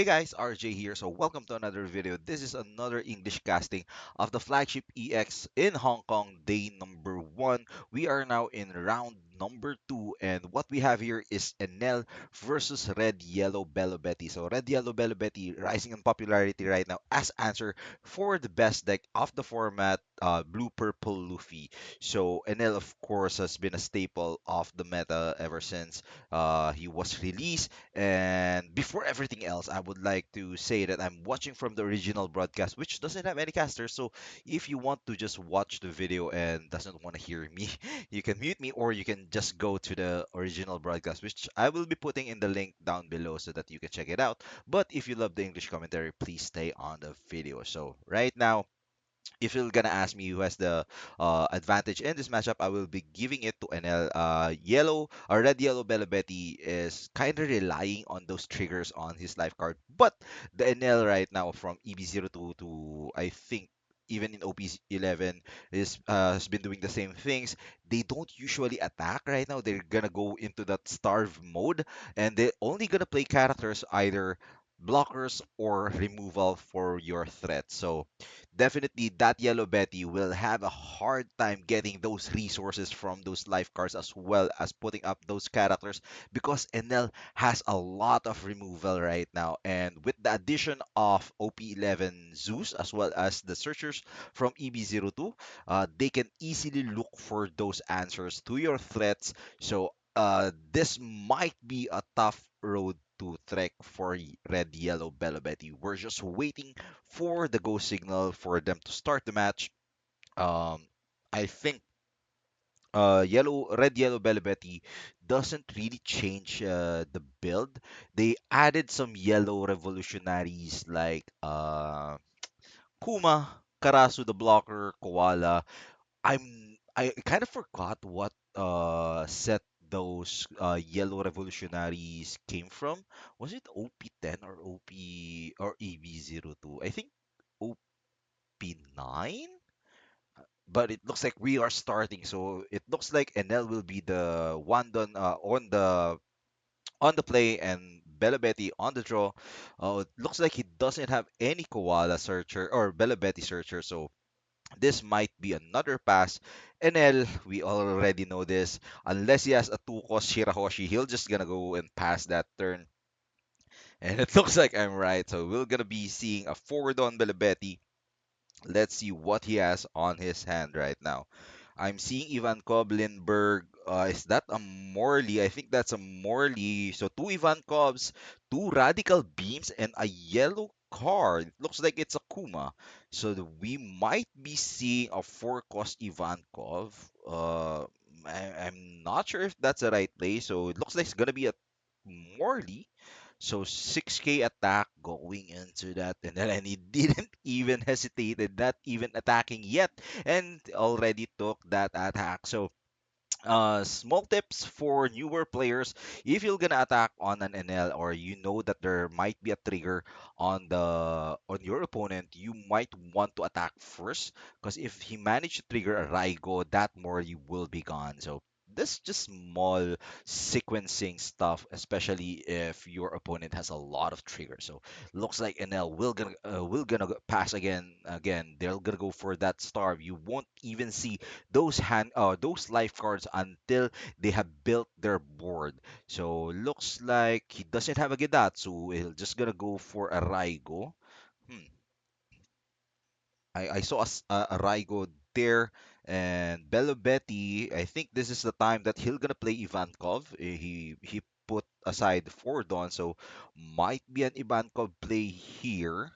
Hey guys, RJ here. So welcome to another video. This is another English casting of the Flagship EX in Hong Kong, day number 1. We are now in round number 2, and what we have here is Enel versus Red Yellow Belo Betty. So Red Yellow Belo Betty rising in popularity right now as answer for the best deck of the format, Blue Purple Luffy. So Enel of course has been a staple of the meta ever since he was released. And before everything else, I would like to say that I'm watching from the original broadcast, which doesn't have any casters. So if you want to just watch the video and doesn't want to hear me, you can mute me or you can just go to the original broadcast, which I will be putting in the link down below so that you can check it out. But if you love the English commentary, please stay on the video. So right now, if you're gonna ask me who has the advantage in this matchup, I will be giving it to NL. Yellow or red yellow Belabeti is kind of relying on those triggers on his life card, but the NL right now from EB02 to I think even in OP11 is has been doing the same things. They don't usually attack right now. They're gonna go into that starve mode, and they're only gonna play characters either blockers or removal for your threat. So definitely that yellow Betty will have a hard time getting those resources from those life cards as well as putting up those characters because Enel has a lot of removal right now. And with the addition of OP11 Zeus as well as the searchers from EB02, they can easily look for those answers to your threats. So this might be a tough road to trek for Red Yellow Belo Betty. We're just waiting for the go signal for them to start the match. Um, I think red yellow Belvetti doesn't really change the build. They added some yellow revolutionaries like Kuma, Karasu the blocker, Koala. I kind of forgot what set those yellow revolutionaries came from. Was it OP10 or OP or EB02? I think OP9, but it looks like we are starting. So it looks like Enel will be the one done on the play and Belabeti on the draw. It looks like he doesn't have any Koala searcher or Belabeti searcher, so this might be another pass. Enel, we already know this. Unless he has a 2-cost Shirahoshi, he'll just gonna go and pass that turn. And it looks like I'm right. So we're gonna be seeing a forward on Belabeti. Let's see what he has on his hand right now. I'm seeing Ivan Koblinberg. Is that a Morley? I think that's a Morley. So two Ivan Kovs, two Radical Beams, and a yellow card. It looks like it's a Kuma. So we might be seeing a 4-cost Ivankov. I'm not sure if that's the right play. So it looks like it's gonna be a Morley. So 6k attack going into that, and then he didn't even hesitated, not even attacking yet, and already took that attack. So small tips for newer players: if you're gonna attack on an NL or you know that there might be a trigger on your opponent, you might want to attack first because if he managed to trigger a Raigo, that more you will be gone. So this just small sequencing stuff, especially if your opponent has a lot of triggers. So looks like NL pass again. They're gonna go for that starve. You won't even see those life cards until they have built their board. So looks like he doesn't have a Gedatsu. He'll just gonna go for a Raigo. Hmm. I saw a Raigo there, and Belobetti. I think this is the time that he'll gonna play Ivankov. He put aside 4 Dawn, so might be an Ivankov play here.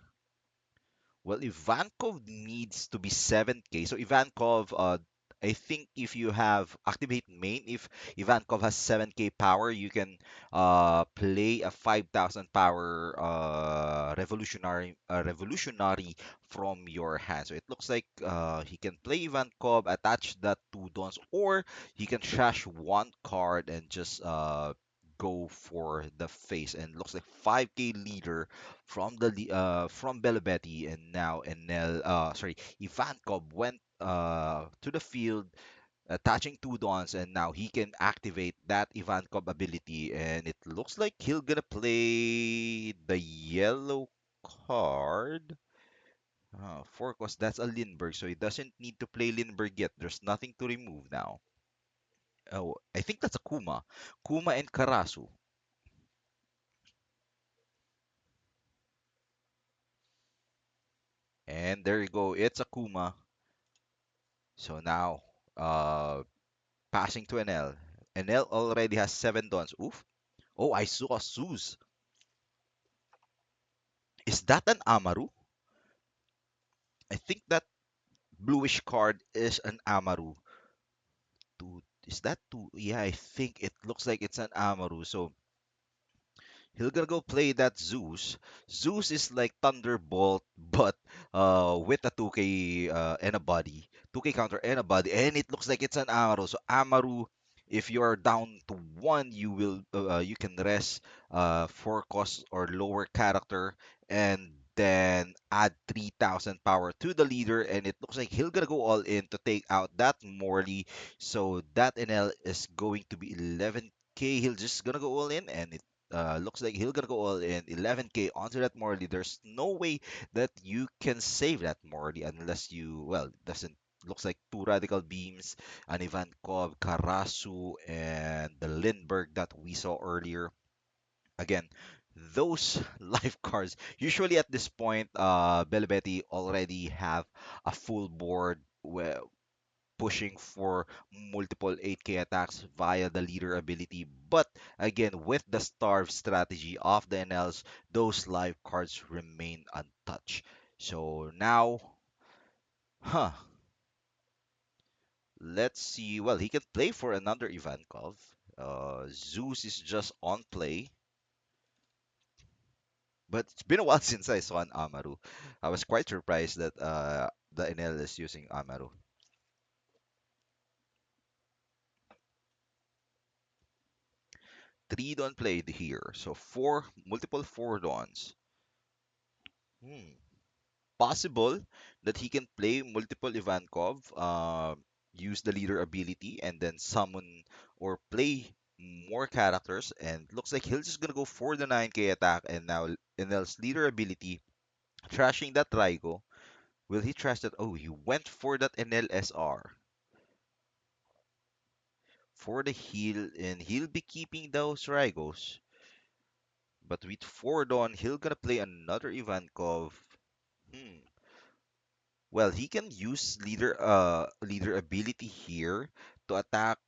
Well, Ivankov needs to be 7k. So Ivankov, I think if you have activate main, if Ivankov has 7k power, you can play a 5,000 power revolutionary from your hand. So it looks like he can play Ivankov, attach that to Dons, or he can trash one card and just go for the face. And looks like 5k leader from Belobetti, and now Enel Ivankov went to the field attaching two dawns, and now he can activate that Ivankov ability, and it looks like he'll gonna play the yellow card. Four cost, that's a Lindbergh, so he doesn't need to play Lindbergh yet. There's nothing to remove now. Oh, I think that's a Kuma. Kuma and Karasu. And there you go, it's a Kuma. So now, uh, passing to Enel. Enel already has seven dawns. Oof. Oh, I saw a Zeus. Is that an Amaru? I think that bluish card is an Amaru. Two, is that two? Yeah, I think it looks like it's an Amaru. So he'll gonna go play that Zeus. Zeus is like Thunderbolt, but with a 2K and a body, 2K counter and a body, and it looks like it's an Amaru. So Amaru, if you're down to one, you can rest four cost or lower character, and then add 3,000 power to the leader, and it looks like he'll gonna go all in to take out that Morley. So that NL is going to be 11K. He'll just gonna go all in, and looks like he'll gonna go all in 11K onto that Morley. There's no way that you can save that Morley unless you, well, it doesn't looks like two radical beams, an Ivankov, Karasu, and the Lindbergh that we saw earlier. Again, those life cards usually at this point, Belbetti already have a full board where pushing for multiple 8K attacks via the leader ability. But again, with the starve strategy of the NLs, those live cards remain untouched. So now, huh, let's see. Well, he can play for another Ivankov. Zeus is just on play. But it's been a while since I saw an Amaru. I was quite surprised that the NL is using Amaru. Three Dawn played here, so four multiple four Dawns. Hmm. Possible that he can play multiple Ivankov, use the leader ability, and then summon or play more characters. And looks like he'll just gonna go for the 9K attack, and now Enel's leader ability, trashing that Raigo. Will he trash that? Oh, he went for that Enel SR for the heal, and he'll be keeping those Raigos. But with 4 Dawn, he'll gonna play another Ivankov. Hmm. Well, he can use leader ability here to attack.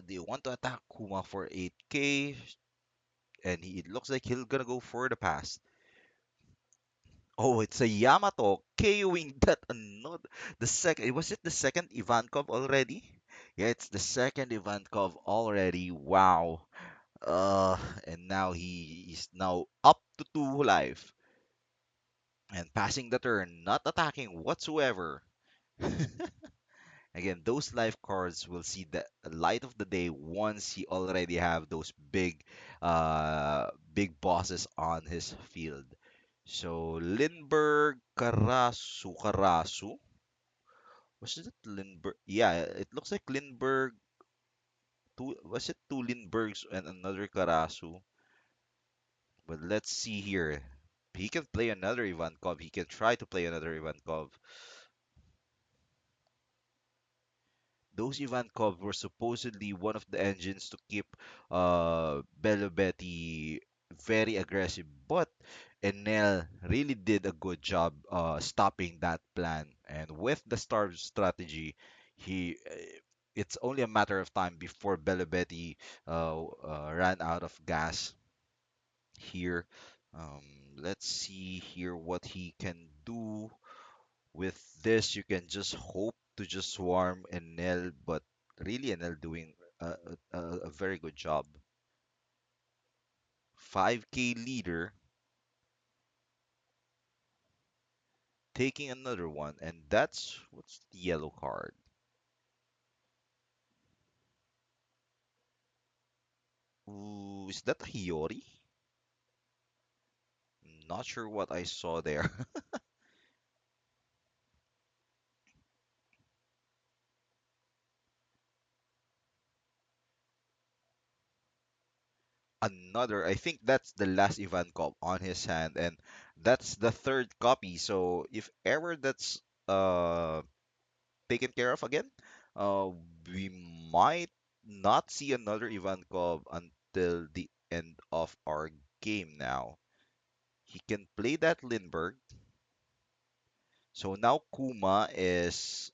They want to attack Kuma for 8K, and it looks like he'll gonna go for the pass. Oh, it's a Yamato KOing that another the second. Was it the second Ivankov already? Yeah, it's the second Ivankov already. Wow. Uh, and now he is now up to two life and passing the turn, not attacking whatsoever. Again, those life cards will see the light of the day once he already have those big bosses on his field. So Lindbergh, Karasu. Was it Lindbergh? Yeah, it looks like Lindbergh. Two, was it two Lindberghs and another Karasu? But let's see here. He can play another Ivankov. He can try to play another Ivankov. Those Ivankov were supposedly one of the engines to keep Belo very aggressive, but Enel really did a good job stopping that plan. And with the Starve strategy, he it's only a matter of time before Belo ran out of gas here. Um, let's see here what he can do. With this, you can just hope to just swarm Enel, but really Enel doing a very good job. 5K leader taking another one, and that's what's the yellow card. Ooh, is that a Hiyori? Not sure what I saw there. another. I think that's the last Ivankov on his hand, and that's the third copy. So if ever that's uh taken care of again, uh, we might not see another Ivankov until the end of our game now. He can play that Lindbergh. So now Kuma is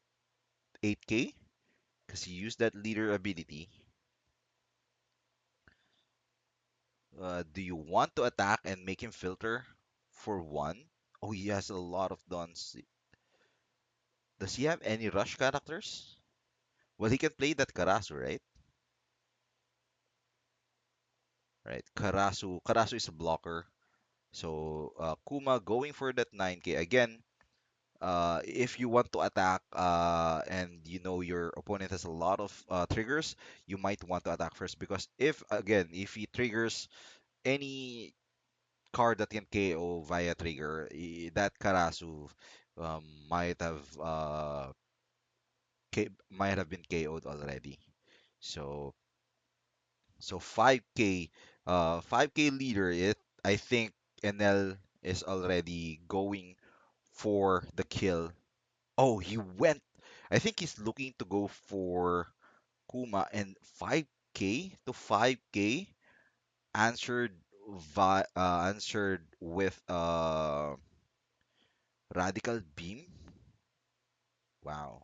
8k because he used that leader ability. Do you want to attack and make him filter for one? Oh, he has a lot of dons. Does he have any rush characters? Well, he can play that Karasu, right? Right. Karasu is a blocker. So Kuma going for that 9k again. If you want to attack and you know your opponent has a lot of triggers, you might want to attack first because if he triggers any card that can KO via trigger, that Karasu might have might have been KO'd already. So 5k leader. I think Enel is already going for the kill. Oh, he went. I think he's looking to go for Kuma and 5k to 5k answered answered with radical beam. Wow.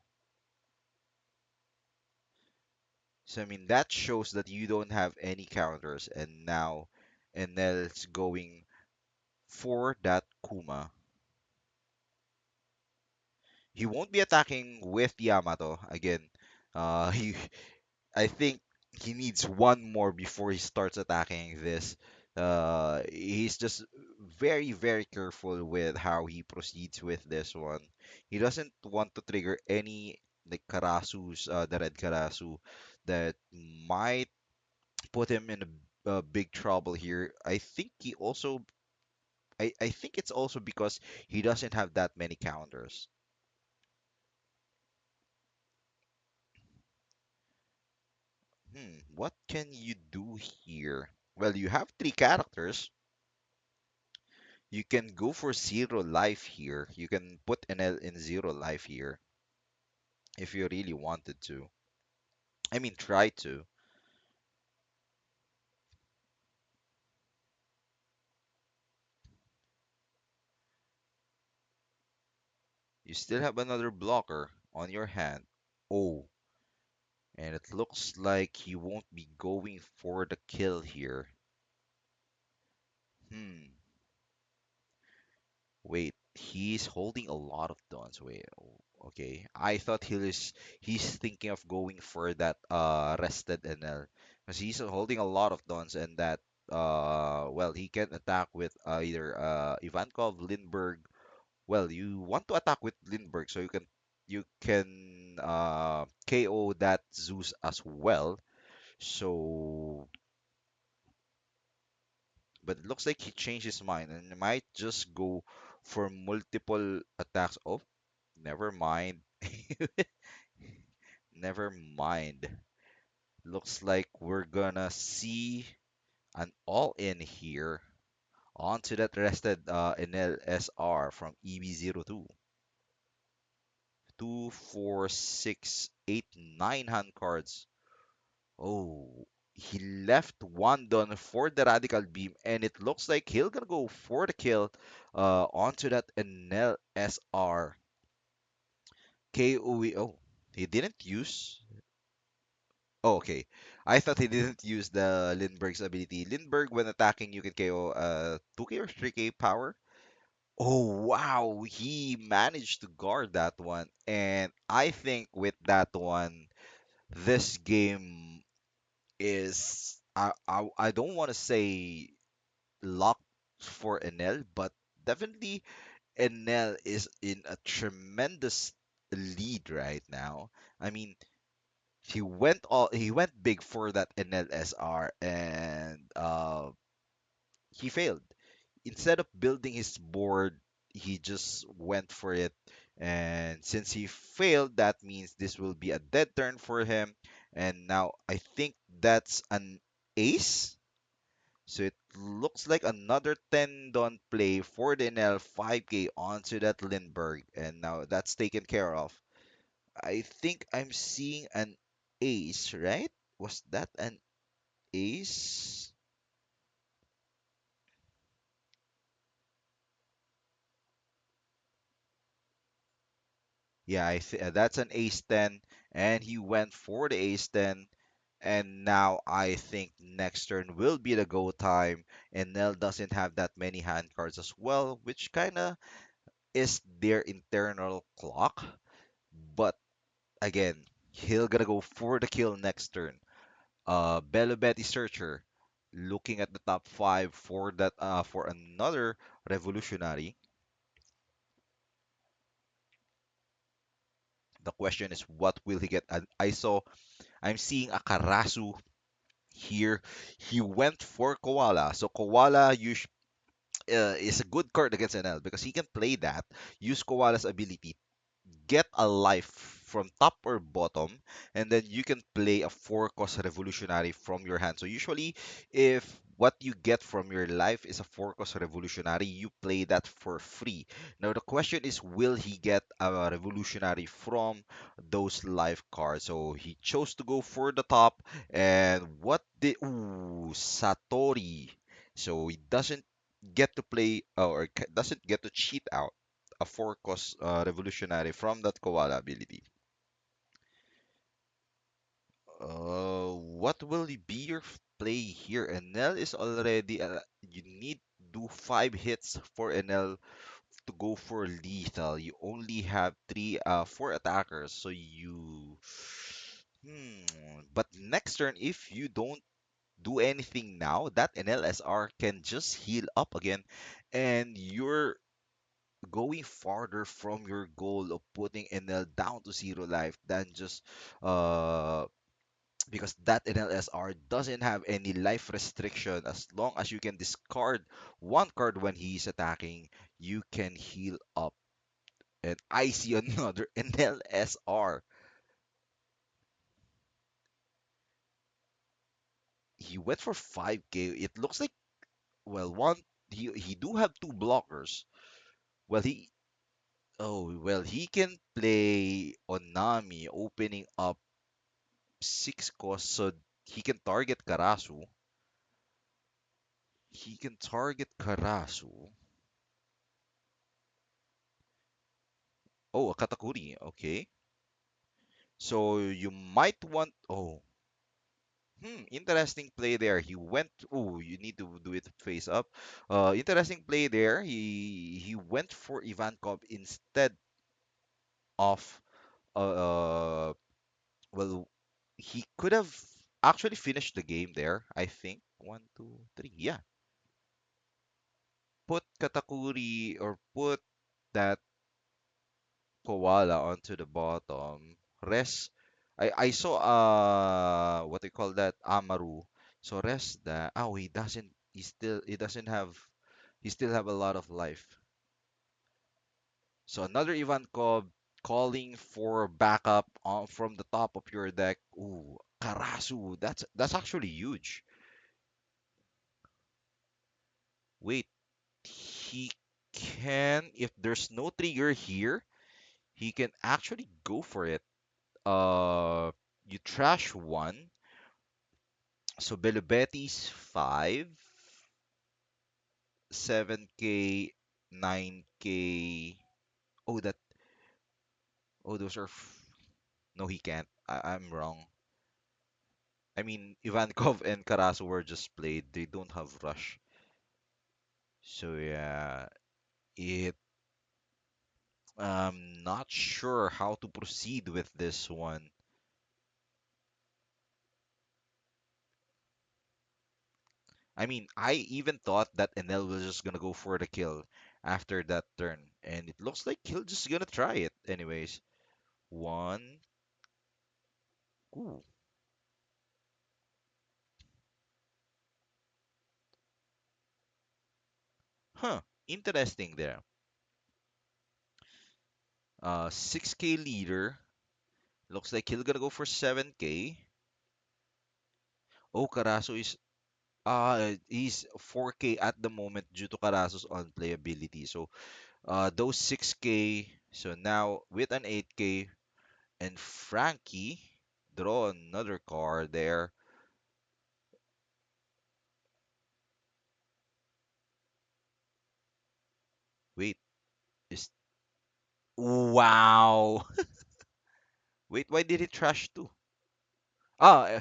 So I mean that shows that you don't have any counters and now Enel's going for that Kuma. He won't be attacking with Yamato again. He I think he needs one more before he starts attacking this. He's just very, very careful with how he proceeds with this one. He doesn't want to trigger any like Karasu's, the red Karasu that might put him in a big trouble here. I think it's also because he doesn't have that many counters. What can you do here? Well, you have three characters. You can go for zero life here. You can put Enel in zero life here if you really wanted to. I mean, try to. You still have another blocker on your hand. Oh, and it looks like he won't be going for the kill here. Hmm. Wait, he's holding a lot of dons. Wait, okay. I thought he's thinking of going for that rested Enel because he's holding a lot of dons and that well he can attack with either Ivankov, Lindbergh. Well, you want to attack with Lindbergh so you can KO that Zeus as well. So, but it looks like he changed his mind and might just go for multiple attacks. Oh, never mind. Never mind. Looks like we're gonna see an all-in here onto that rested Enel SR from EB02. 2, 4, 6, 8, 9 hand cards. Oh, he left one done for the radical beam, and it looks like he'll gonna go for the kill onto that Enel SR. KOE. Oh, he didn't use. Oh, okay. I thought he didn't use the Lindbergh's ability. Lindbergh, when attacking, you can KO 2k or 3k power. Oh, wow. He managed to guard that one. And I think with that one, this game is. I don't want to say locked for Enel, but definitely Enel is in a tremendous lead right now. I mean, he went big for that Enel SR and he failed. Instead of building his board, he just went for it. And since he failed, that means this will be a dead turn for him. And now I think that's an ace. So it looks like another tendon play for the NL 5K onto that Lindbergh, and now that's taken care of. I think I'm seeing an ace, right? Was that an ace? Yeah, that's an ace 10, and he went for the ace 10. And now I think next turn will be the go time. And Nell doesn't have that many hand cards as well, which kind of is their internal clock. But again, he'll gonna go for the kill next turn. Belo Betty Searcher looking at the top five for that for another revolutionary. The question is what will he get? And I'm seeing a Karasu here. He went for Koala. So Koala is a good card against NL because he can play that, use Koala's ability, get a life from top or bottom, and then you can play a four cost revolutionary from your hand. So usually, if what you get from your life is a four cost revolutionary, you play that for free. Now the question is, will he get a revolutionary from those life cards? So he chose to go for the top, and what did Satori? So he doesn't get to play doesn't get to cheat out a four cost revolutionary from that koala ability. What will be your play here? Enel is already you need to do five hits for Enel to go for lethal. You only have four attackers, so you but next turn if you don't do anything now, that NLSR can just heal up again, and you're going farther from your goal of putting NL down to zero life than just uh because that NLSR doesn't have any life restriction. As long as you can discard one card when he's attacking, you can heal up. And I see another NLSR. He went for 5k. It looks like well one he do have two blockers. Well he can play Onami opening up six costs, so he can target Karasu. He can target Karasu. Oh, a Katakuri. Okay. So you might want. Oh, interesting play there. He went. Oh, you need to do it face up. Interesting play there. He went for Ivankov instead of. Well, he could have actually finished the game there. I think 1, 2, 3. Yeah, put Katakuri or put that koala onto the bottom. Rest. I saw what they call that Amaru. So rest that. Oh, he doesn't have he still have a lot of life. So another Ivankov calling for backup from the top of your deck. Ooh, Karasu. That's actually huge. Wait, he can if there's no trigger here, he can actually go for it. Uh, you trash one. So Belobeti's 5, 7k, 9k. Oh, that. Oh, those are. No, he can't. I'm wrong. I mean, Ivankov and Karasu were just played. They don't have rush. So yeah, it. I'm not sure how to proceed with this one. I mean, I even thought that Enel was just gonna go for the kill after that turn, and it looks like he'll just gonna try it anyways. One. Ooh, huh. Interesting there. 6k leader. Looks like he'll gonna go for 7k. Oh, Karaso is. He's 4K at the moment due to Carasso's unplayability. So those 6K. So now with an 8K and Frankie, draw another card there. Wait, is wow. Wait, why did he trash two?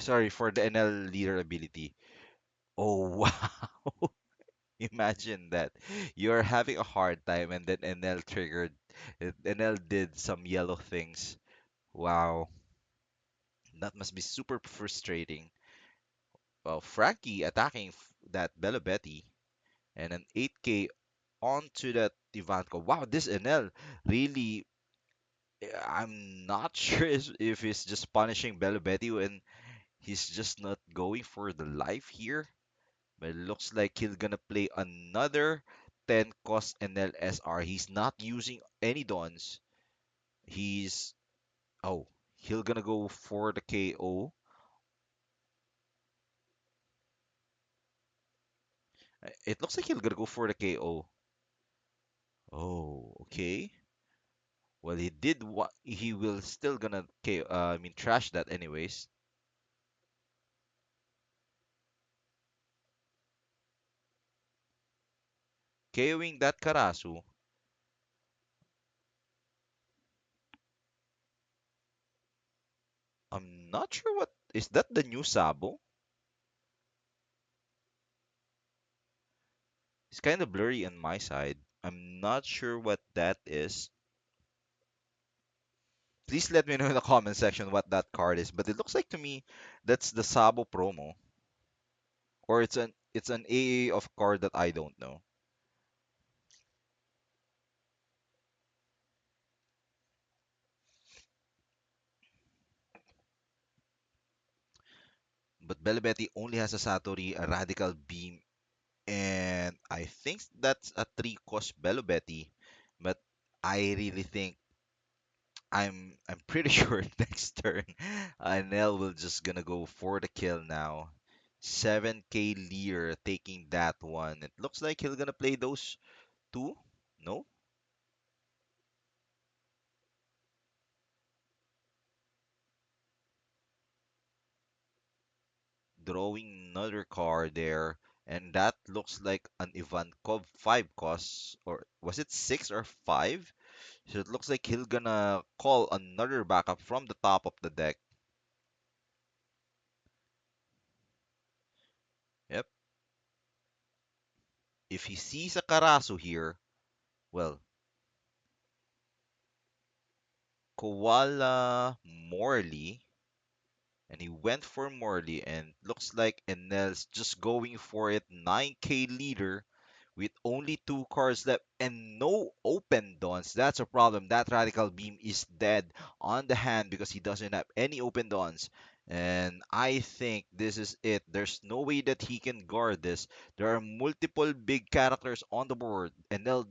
Sorry for the NL leader ability. Oh wow. Imagine that. You're having a hard time and then NL triggered. NL did some yellow things. Wow. That must be super frustrating. Well, Frankie attacking that Belo Betty and an 8K onto that Ivanko. Wow, this NL really. I'm not sure if he's just punishing Belo Betty when he's just not going for the life here. But it looks like he's gonna play another 10 cost NLSR. He's not using any dons. He's oh, he'll gonna go for the KO. It looks like he'll gonna go for the KO. Oh, okay. Well, he did what he will still gonna KO. I mean, trash that anyways. KOing that Karasu. I'm not sure what is that the new Sabo? It's kind of blurry on my side. I'm not sure what that is. Please let me know in the comment section what that card is. But it looks like to me that's the Sabo promo, or it's an AA of card that I don't know. But Belabeti only has a Satori, a Radical Beam, and I think that's a 3 cost Belabeti. But I really think I'm pretty sure next turn Nell will just gonna go for the kill now. 7K Lear taking that one. It looks like he'll gonna play those two. No? Drawing another card there. And that looks like an Ivankov 5 cost. Or was it 6 or 5? So it looks like he'll gonna call another backup from the top of the deck. Yep. If he sees a Karasu here, well, Koala Morley, and he went for Morley, and looks like Enel's just going for it. 9K leader with only 2 cards left and no open dons. That's a problem. That Radical Beam is dead on the hand because he doesn't have any open dons. And I think this is it. There's no way that he can guard this. There are multiple big characters on the board. Enel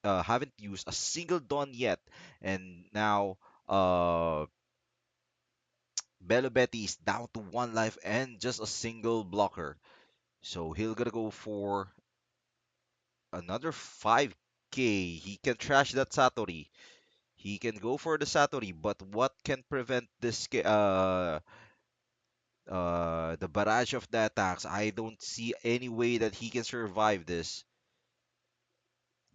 haven't used a single don yet. And now, Belo Betty is down to 1 life and just a single blocker. So he'll gonna go for another 5K. He can trash that Satori. He can go for the Satori, but what can prevent this the barrage of the attacks? I don't see any way that he can survive this.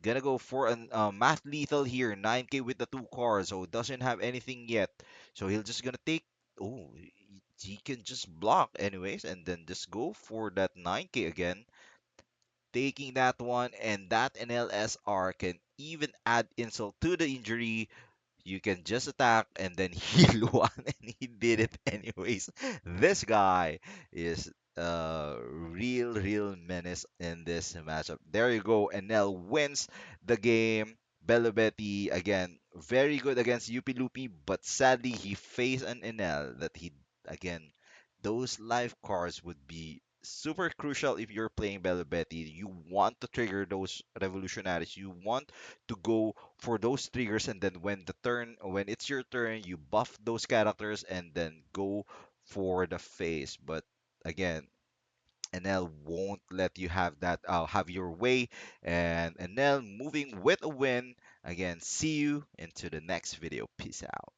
Gonna go for an math lethal here, 9K with the 2 cards, so doesn't have anything yet. So he'll just gonna take. Oh, he can just block anyways, and then just go for that 9K again, taking that one, and that NLSR can even add insult to the injury. You can just attack and then heal one, and he did it anyways. This guy is a real menace in this matchup. There you go. Enel wins the game. Belobetti again, very good against Yupi Lupi, but sadly he faced an Enel that he again. Those life cards would be super crucial if you're playing Belobetti. You want to trigger those revolutionaries. You want to go for those triggers, and then when it's your turn, you buff those characters and then go for the face. But again, Enel won't let you have that, have your way. And Enel moving with a win. Again, see you into the next video. Peace out.